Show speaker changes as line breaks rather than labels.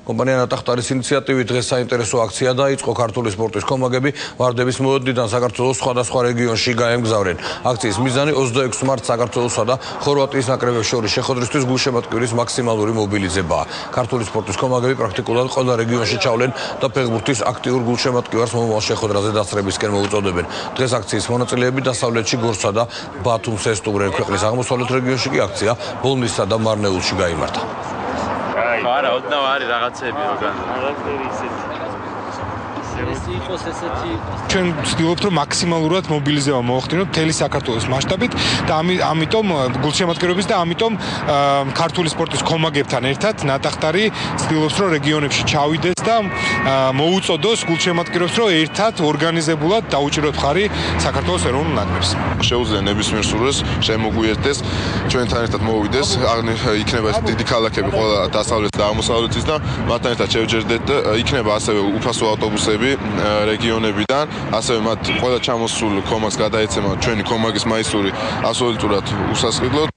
კომპანია ნატახტარის ინიციატივით დღეს საინტერესო აქცია დაიწყო. ქართული სპორტის კომაგები ვარდების მოედნიდან საქართველოს სხვადასხვა რეგიონში გაემგზავრნენ. აქციის მიზანი 26 მარტს საქართველოსა და ხორვატიის ნაკრებებს შორის შეხვედრისთვის გულშემატკივრის მაქსიმალური მობილიზებაა. ქართული სპორტის კომაგები პრაქტიკულად ყველა რეგიონში ჩავლენ და ფეხბურთის აქტიურ გულშემატკივარს მომავალ შეხვედრაზე დასწრებისკენ მოუწოდებენ. დღეს აქციის მონაწილეები დასავლეთში გორსა და ბათუმს ესტუმრენ. ქვეყნის აღმოსავლეთ რეგიონში კი აქცია ბოლნისსა და მარნეულში გაიმართა.
არა, ოდნავ არის რაღაცები როგორ.
ჩვენ ვცდილობთ რომ მაქსიმალურად მობილიზება მოახდინოთ მთელი საქართველოს მასშტაბით და ამიტომ გულშემატკივრების და ამიტომ ქართული სპორტის კომაგებთან ერთად ნატახტარი ვცდილობს რომ რეგიონებში ჩავიდეს და მოუწოდოს გულშემატკივრებს რომ ერთად ორგანიზებულად დაუჭიროთ მხარი საქართველოს ეროვნულ ნაკრებს.
შეუძლია ნებისმიერ სურვილს შემოგვიერთდეს, ჩვენთან ერთად მოვიდეს, იქნება ეს დიდი ქალაქები ყველა დასავლეთ და აღმოსავლეთის და მათთან ერთად შევჯერდეთ და იქნება ასევე უფასო ავტობუსები რეგიონებიდან, ასევე მათ ყველა ჩამოსულ კომაგს გადაეცემა ჩვენი კომაგის მაისური ასოლიუტურად უსასყიდლოდ.